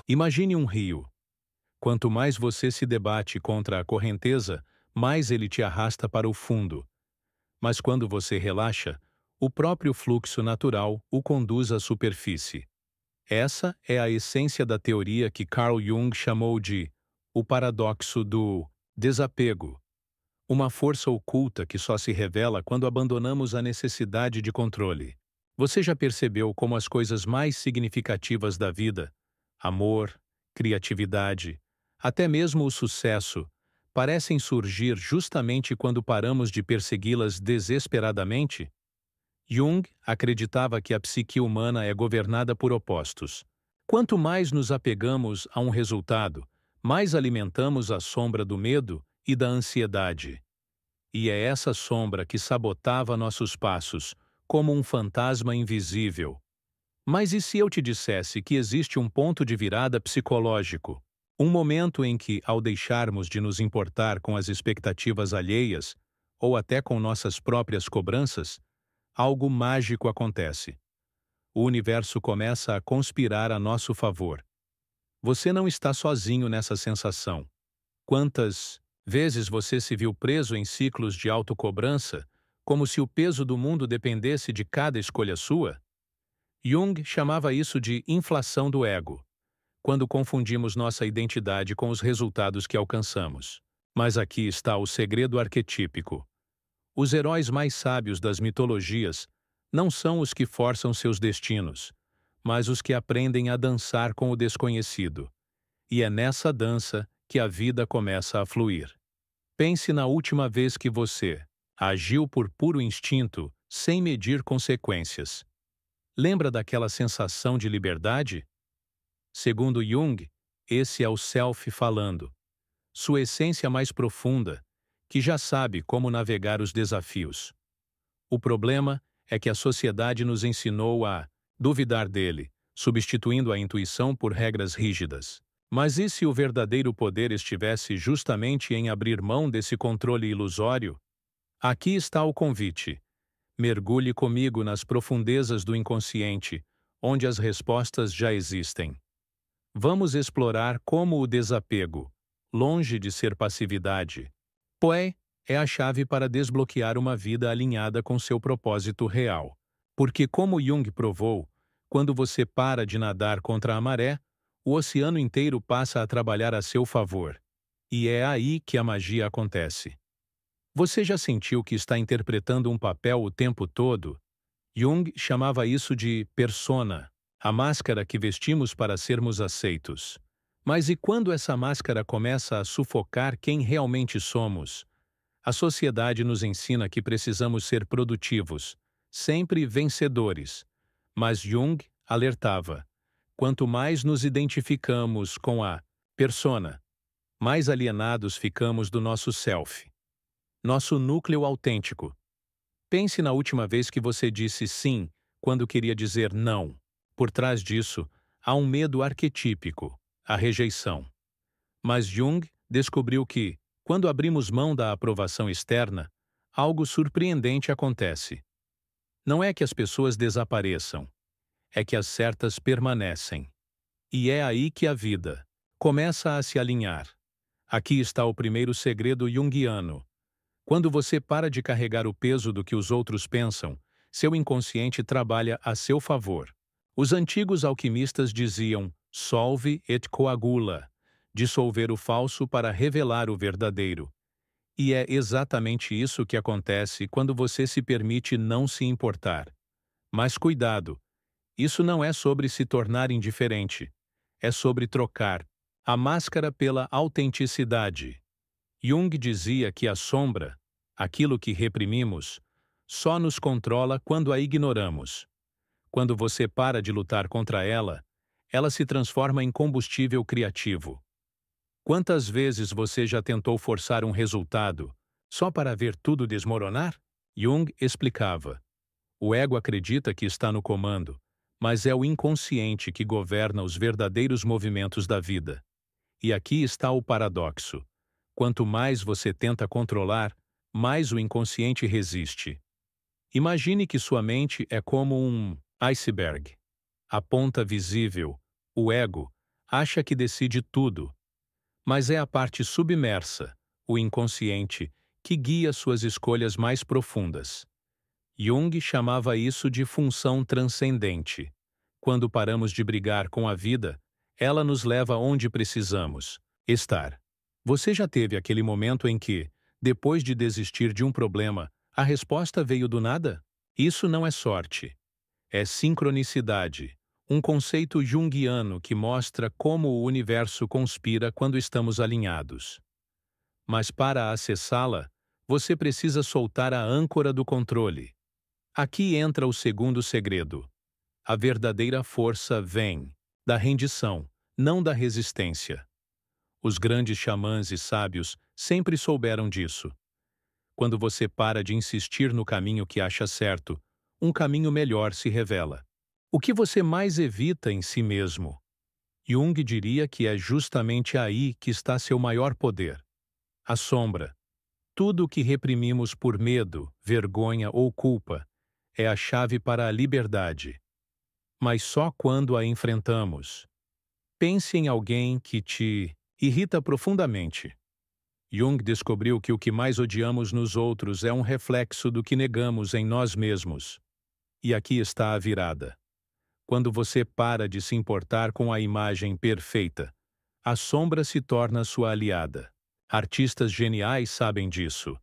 Imagine um rio. Quanto mais você se debate contra a correnteza, mais ele te arrasta para o fundo. Mas quando você relaxa, o próprio fluxo natural o conduz à superfície. Essa é a essência da teoria que Carl Jung chamou de o paradoxo do desapego, uma força oculta que só se revela quando abandonamos a necessidade de controle. Você já percebeu como as coisas mais significativas da vida, amor, criatividade, até mesmo o sucesso, parecem surgir justamente quando paramos de persegui-las desesperadamente? Jung acreditava que a psique humana é governada por opostos. Quanto mais nos apegamos a um resultado, mais alimentamos a sombra do medo e da ansiedade. E é essa sombra que sabotava nossos passos, como um fantasma invisível. Mas e se eu te dissesse que existe um ponto de virada psicológico? Um momento em que, ao deixarmos de nos importar com as expectativas alheias, ou até com nossas próprias cobranças, algo mágico acontece. O universo começa a conspirar a nosso favor. Você não está sozinho nessa sensação. Quantas vezes você se viu preso em ciclos de autocobrança, como se o peso do mundo dependesse de cada escolha sua? Jung chamava isso de inflação do ego, quando confundimos nossa identidade com os resultados que alcançamos. Mas aqui está o segredo arquetípico. Os heróis mais sábios das mitologias não são os que forçam seus destinos, mas os que aprendem a dançar com o desconhecido. E é nessa dança que a vida começa a fluir. Pense na última vez que você agiu por puro instinto, sem medir consequências. Lembra daquela sensação de liberdade? Segundo Jung, esse é o self falando, sua essência mais profunda, que já sabe como navegar os desafios. O problema é que a sociedade nos ensinou a duvidar dele, substituindo a intuição por regras rígidas. Mas e se o verdadeiro poder estivesse justamente em abrir mão desse controle ilusório? Aqui está o convite. Mergulhe comigo nas profundezas do inconsciente, onde as respostas já existem. Vamos explorar como o desapego, longe de ser passividade, é a chave para desbloquear uma vida alinhada com seu propósito real. Porque, como Jung provou, quando você para de nadar contra a maré, o oceano inteiro passa a trabalhar a seu favor. E é aí que a magia acontece. Você já sentiu que está interpretando um papel o tempo todo? Jung chamava isso de persona, a máscara que vestimos para sermos aceitos. Mas e quando essa máscara começa a sufocar quem realmente somos? A sociedade nos ensina que precisamos ser produtivos, sempre vencedores. Mas Jung alertava: quanto mais nos identificamos com a persona, mais alienados ficamos do nosso self, nosso núcleo autêntico. Pense na última vez que você disse sim quando queria dizer não. Por trás disso, há um medo arquetípico, a rejeição. Mas Jung descobriu que, quando abrimos mão da aprovação externa, algo surpreendente acontece. Não é que as pessoas desapareçam, é que as certas permanecem. E é aí que a vida começa a se alinhar. Aqui está o primeiro segredo junguiano. Quando você para de carregar o peso do que os outros pensam, seu inconsciente trabalha a seu favor. Os antigos alquimistas diziam solve et coagula, dissolver o falso para revelar o verdadeiro. E é exatamente isso que acontece quando você se permite não se importar. Mas cuidado, isso não é sobre se tornar indiferente. É sobre trocar a máscara pela autenticidade. Jung dizia que a sombra, aquilo que reprimimos, só nos controla quando a ignoramos. Quando você para de lutar contra ela, ela se transforma em combustível criativo. Quantas vezes você já tentou forçar um resultado só para ver tudo desmoronar? Jung explicava: o ego acredita que está no comando, mas é o inconsciente que governa os verdadeiros movimentos da vida. E aqui está o paradoxo. Quanto mais você tenta controlar, mais o inconsciente resiste. Imagine que sua mente é como um iceberg. A ponta visível, o ego, acha que decide tudo, mas é a parte submersa, o inconsciente, que guia suas escolhas mais profundas. Jung chamava isso de função transcendente. Quando paramos de brigar com a vida, ela nos leva onde precisamos estar. Você já teve aquele momento em que, depois de desistir de um problema, a resposta veio do nada? Isso não é sorte. É sincronicidade, um conceito junguiano que mostra como o universo conspira quando estamos alinhados. Mas para acessá-la, você precisa soltar a âncora do controle. Aqui entra o segundo segredo. A verdadeira força vem da rendição, não da resistência. Os grandes xamãs e sábios sempre souberam disso. Quando você para de insistir no caminho que acha certo, um caminho melhor se revela. O que você mais evita em si mesmo? Jung diria que é justamente aí que está seu maior poder. A sombra. Tudo o que reprimimos por medo, vergonha ou culpa é a chave para a liberdade. Mas só quando a enfrentamos. Pense em alguém que te irrita profundamente. Jung descobriu que o que mais odiamos nos outros é um reflexo do que negamos em nós mesmos. E aqui está a virada. Quando você para de se importar com a imagem perfeita, a sombra se torna sua aliada. Artistas geniais sabem disso.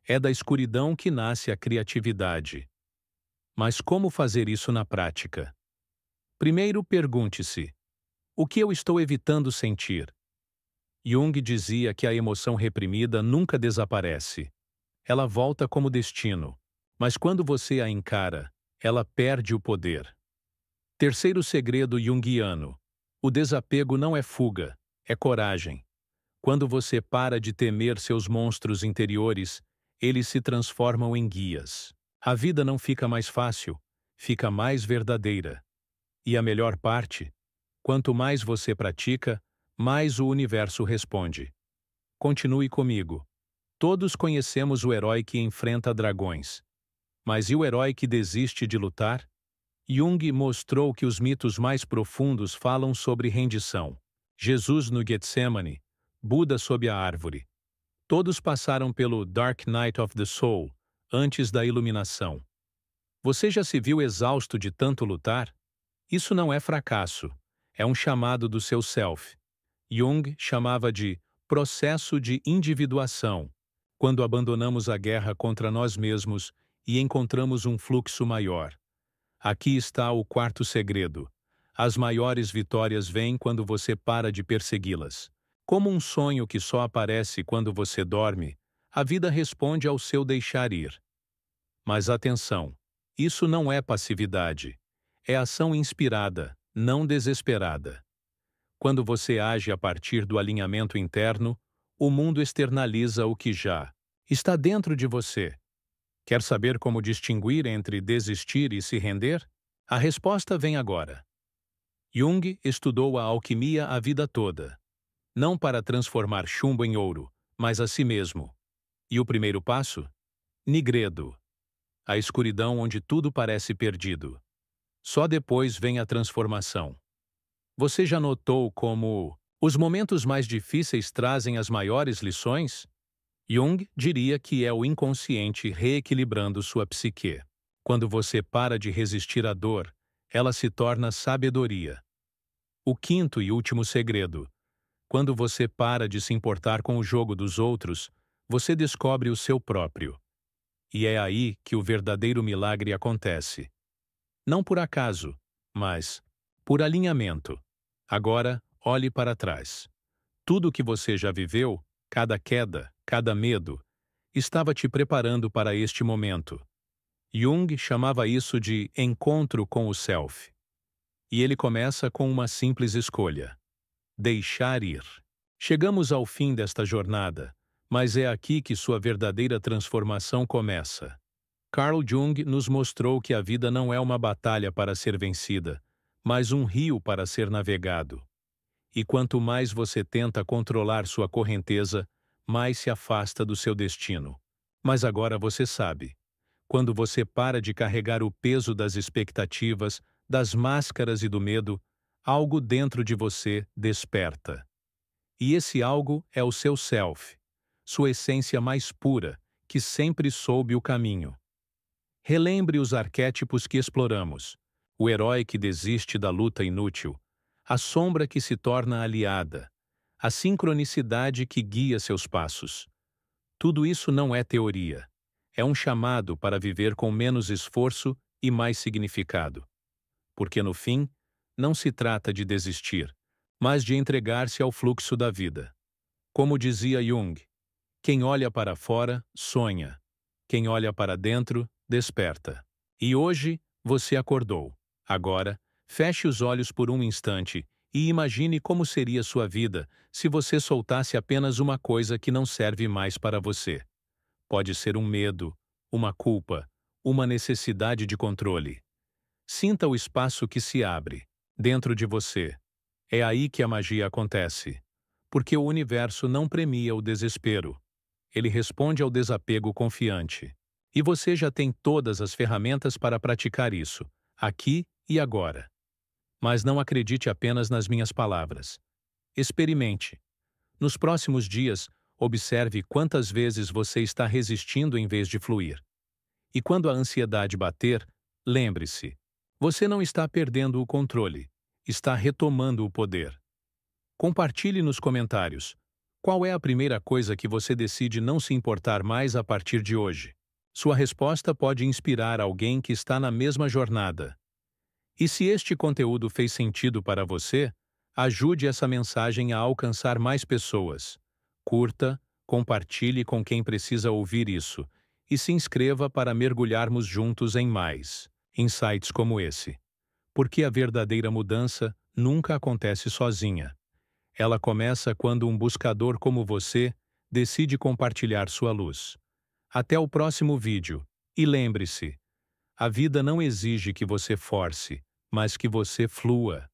É da escuridão que nasce a criatividade. Mas como fazer isso na prática? Primeiro, pergunte-se: o que eu estou evitando sentir? Jung dizia que a emoção reprimida nunca desaparece. Ela volta como destino. Mas quando você a encara, ela perde o poder. Terceiro segredo junguiano. O desapego não é fuga, é coragem. Quando você para de temer seus monstros interiores, eles se transformam em guias. A vida não fica mais fácil, fica mais verdadeira. E a melhor parte? Quanto mais você pratica, mais o universo responde. Continue comigo. Todos conhecemos o herói que enfrenta dragões. Mas e o herói que desiste de lutar? Jung mostrou que os mitos mais profundos falam sobre rendição. Jesus no Getsemane, Buda sob a árvore. Todos passaram pelo Dark Night of the Soul, antes da iluminação. Você já se viu exausto de tanto lutar? Isso não é fracasso, é um chamado do seu self. Jung chamava de processo de individuação, quando abandonamos a guerra contra nós mesmos e encontramos um fluxo maior. Aqui está o quarto segredo. As maiores vitórias vêm quando você para de persegui-las. Como um sonho que só aparece quando você dorme, a vida responde ao seu deixar ir. Mas atenção, isso não é passividade. É ação inspirada, não desesperada. Quando você age a partir do alinhamento interno, o mundo externaliza o que já está dentro de você. Quer saber como distinguir entre desistir e se render? A resposta vem agora. Jung estudou a alquimia a vida toda, não para transformar chumbo em ouro, mas a si mesmo. E o primeiro passo? Nigredo. A escuridão onde tudo parece perdido. Só depois vem a transformação. Você já notou como os momentos mais difíceis trazem as maiores lições? Jung diria que é o inconsciente reequilibrando sua psique. Quando você para de resistir à dor, ela se torna sabedoria. O quinto e último segredo. Quando você para de se importar com o jogo dos outros, você descobre o seu próprio. E é aí que o verdadeiro milagre acontece. Não por acaso, mas por alinhamento. Agora, olhe para trás. Tudo o que você já viveu, cada queda, cada medo, estava te preparando para este momento. Jung chamava isso de encontro com o self. E ele começa com uma simples escolha: deixar ir. Chegamos ao fim desta jornada, mas é aqui que sua verdadeira transformação começa. Carl Jung nos mostrou que a vida não é uma batalha para ser vencida, mas um rio para ser navegado. E quanto mais você tenta controlar sua correnteza, mais se afasta do seu destino. Mas agora você sabe. Quando você para de carregar o peso das expectativas, das máscaras e do medo, algo dentro de você desperta. E esse algo é o seu self, sua essência mais pura, que sempre soube o caminho. Relembre os arquétipos que exploramos: o herói que desiste da luta inútil, a sombra que se torna aliada, a sincronicidade que guia seus passos. Tudo isso não é teoria. É um chamado para viver com menos esforço e mais significado. Porque no fim, não se trata de desistir, mas de entregar-se ao fluxo da vida. Como dizia Jung, quem olha para fora, sonha. Quem olha para dentro, desperta. E hoje, você acordou. Agora, feche os olhos por um instante e imagine como seria sua vida se você soltasse apenas uma coisa que não serve mais para você. Pode ser um medo, uma culpa, uma necessidade de controle. Sinta o espaço que se abre, dentro de você. É aí que a magia acontece. Porque o universo não premia o desespero. Ele responde ao desapego confiante. E você já tem todas as ferramentas para praticar isso, aqui e agora. Mas não acredite apenas nas minhas palavras. Experimente. Nos próximos dias, observe quantas vezes você está resistindo em vez de fluir. E quando a ansiedade bater, lembre-se: você não está perdendo o controle, está retomando o poder. Compartilhe nos comentários. Qual é a primeira coisa que você decide não se importar mais a partir de hoje? Sua resposta pode inspirar alguém que está na mesma jornada. E se este conteúdo fez sentido para você, ajude essa mensagem a alcançar mais pessoas. Curta, compartilhe com quem precisa ouvir isso e se inscreva para mergulharmos juntos em mais insights como esse. Porque a verdadeira mudança nunca acontece sozinha. Ela começa quando um buscador como você decide compartilhar sua luz. Até o próximo vídeo. E lembre-se, a vida não exige que você force, mas que você flua.